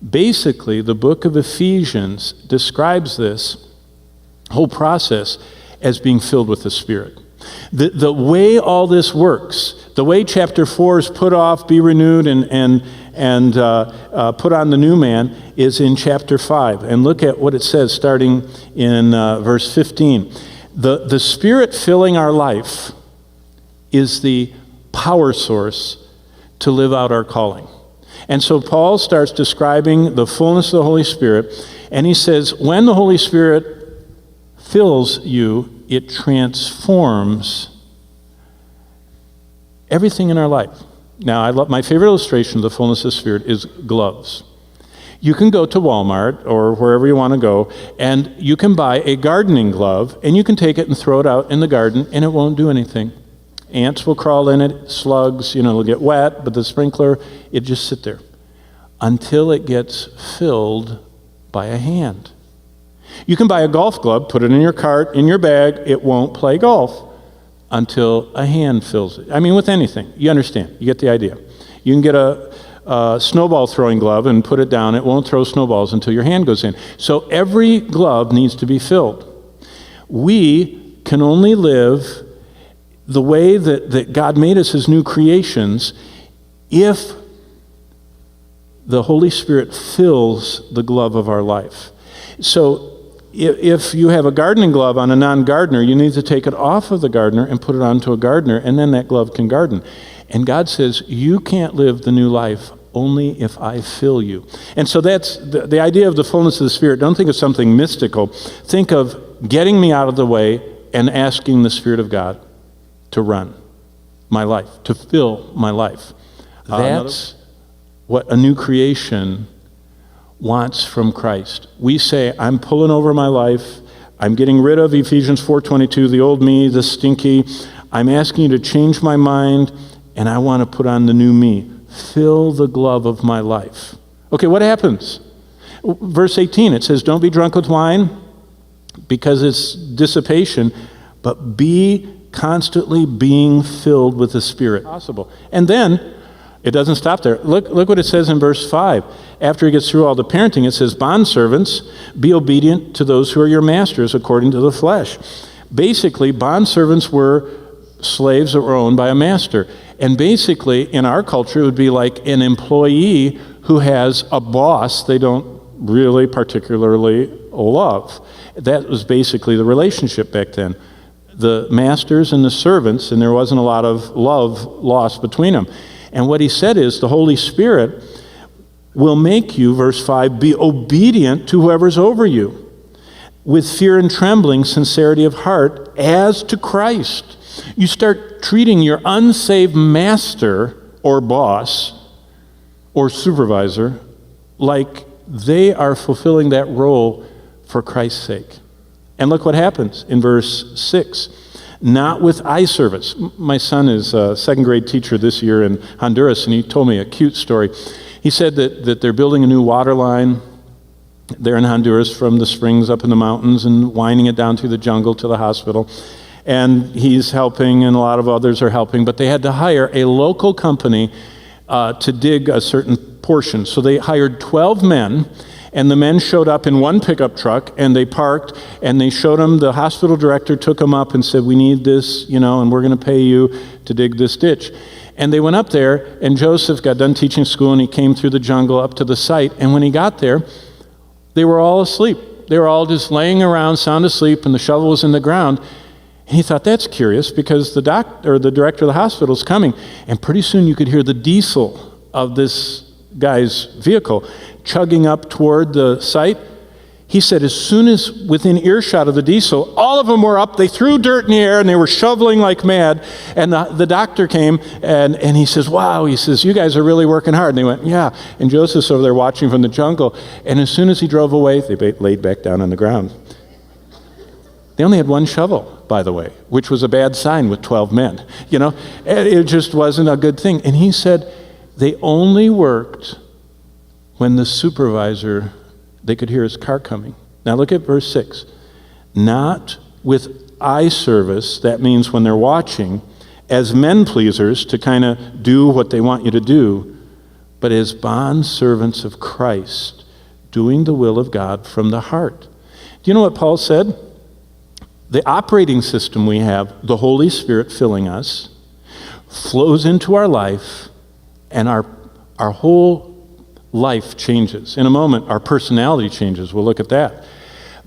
Basically, the book of Ephesians describes this whole process as being filled with the Spirit. The way all this works, the way chapter 4 is put off, be renewed, and put on the new man, is in chapter 5. And look at what it says starting in verse 15. The Spirit filling our life is the power source to live out our calling. And so Paul starts describing the fullness of the Holy Spirit, and he says, when the Holy Spirit fills you, it transforms everything in our life. Now, I love my favorite illustration of the fullness of the Spirit is gloves. You can go to Walmart or wherever you want to go, and you can buy a gardening glove, and you can take it and throw it out in the garden, and it won't do anything. Ants will crawl in it, slugs, it'll get wet, but the sprinkler, it just sit there until it gets filled by a hand. You can buy a golf glove, put it in your cart, in your bag, it won't play golf until a hand fills it. I mean, with anything, you understand, you get the idea. You can get a snowball throwing glove and put it down, it won't throw snowballs until your hand goes in. So every glove needs to be filled. We can only live the way that God made us as new creations if the Holy Spirit fills the glove of our life. So if you have a gardening glove on a non-gardener, you need to take it off of the gardener and put it onto a gardener, and then that glove can garden. And God says, you can't live the new life only if I fill you. And so that's the idea of the fullness of the Spirit. Don't think of something mystical. Think of getting me out of the way and asking the Spirit of God to run my life, to fill my life. That's what a new creation wants from Christ. We say, I'm pulling over my life. I'm getting rid of Ephesians 4:22, the old me, the stinky. I'm asking you to change my mind, and I want to put on the new me. Fill the glove of my life. Okay, what happens? Verse 18, it says, don't be drunk with wine because it's dissipation, but be constantly being filled with the Spirit. Possible. And then, it doesn't stop there. Look what it says in verse 5. After he gets through all the parenting, it says, bondservants, be obedient to those who are your masters according to the flesh. Basically, bondservants were slaves that were owned by a master. And basically, in our culture, it would be like an employee who has a boss they don't really particularly love. That was basically the relationship back then. The masters and the servants, and there wasn't a lot of love lost between them. And what he said is the Holy Spirit will make you, verse 5, be obedient to whoever's over you, with fear and trembling, sincerity of heart, as to Christ. You start treating your unsaved master or boss or supervisor like they are fulfilling that role for Christ's sake. And look what happens in verse 6. Not with eye service. My son is a second grade teacher this year in Honduras, and he told me a cute story. He said that they're building a new water line there in Honduras from the springs up in the mountains and winding it down through the jungle to the hospital. And he's helping, and a lot of others are helping, but they had to hire a local company to dig a certain portion. So they hired 12 men, and the men showed up in one pickup truck, and they parked, and they showed them, the hospital director took them up and said, we need this, and we're going to pay you to dig this ditch. And they went up there, and Joseph got done teaching school, and he came through the jungle up to the site, and when he got there, they were all asleep. They were all just laying around, sound asleep, and the shovel was in the ground. And he thought, that's curious, because the director of the hospital is coming, and pretty soon you could hear the diesel of this guy's vehicle chugging up toward the site. He said as soon as within earshot of the diesel, all of them were up, they threw dirt in the air and they were shoveling like mad. And the doctor came and he says, wow, he says, you guys are really working hard. And they went, yeah. And Joseph's over there watching from the jungle. And as soon as he drove away, they laid back down on the ground. They only had one shovel, by the way, which was a bad sign with 12 men. It just wasn't a good thing. And he said they only worked when the supervisor, they could hear his car coming. Now look at verse 6. Not with eye service, that means when they're watching, as men pleasers to kind of do what they want you to do, but as bondservants of Christ, doing the will of God from the heart. Do you know what Paul said? The operating system we have, the Holy Spirit filling us, flows into our life, and our whole life changes. In a moment, our personality changes. We'll look at that.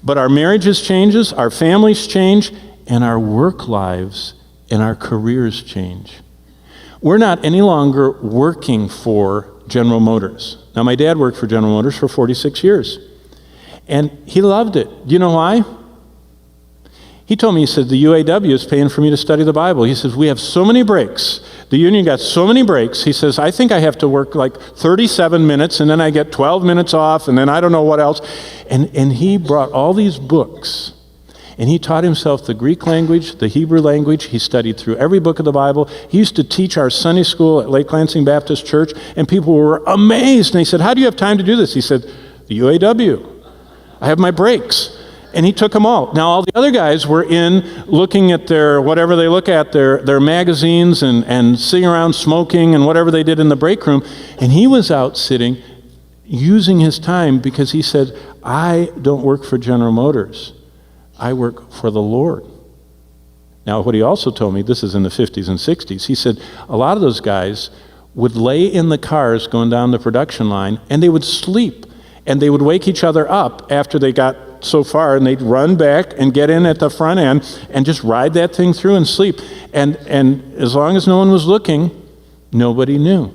But our marriages changes, our families change, and our work lives and our careers change. We're not any longer working for General Motors. Now, my dad worked for General Motors for 46 years, and he loved it. Do you know why? He told me, he said, the UAW is paying for me to study the Bible. He says, we have so many breaks. The union got so many breaks. He says, I think I have to work like 37 minutes, and then I get 12 minutes off, and then I don't know what else. And he brought all these books, and he taught himself the Greek language, the Hebrew language. He studied through every book of the Bible. He used to teach our Sunday school at Lake Lansing Baptist Church, and people were amazed. And he said, how do you have time to do this? He said, the UAW. I have my breaks. And he took them all. Now, all the other guys were in looking at their, whatever they look at, their magazines and sitting around smoking and whatever they did in the break room. And he was out sitting, using his time, because he said, I don't work for General Motors. I work for the Lord. Now, what he also told me, this is in the 50s and 60s, he said a lot of those guys would lay in the cars going down the production line, and they would sleep. And they would wake each other up after they got so far, and they'd run back and get in at the front end and just ride that thing through and sleep. And as long as no one was looking, nobody knew.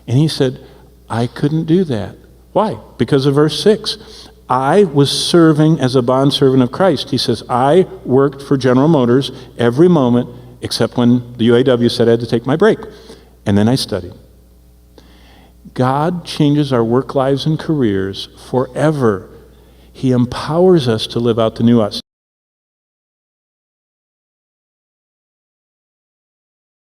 And he said, I couldn't do that. Why? Because of verse 6. I was serving as a bondservant of Christ. He says, I worked for General Motors every moment except when the UAW said I had to take my break. And then I studied. God changes our work lives and careers forever. He empowers us to live out the new us.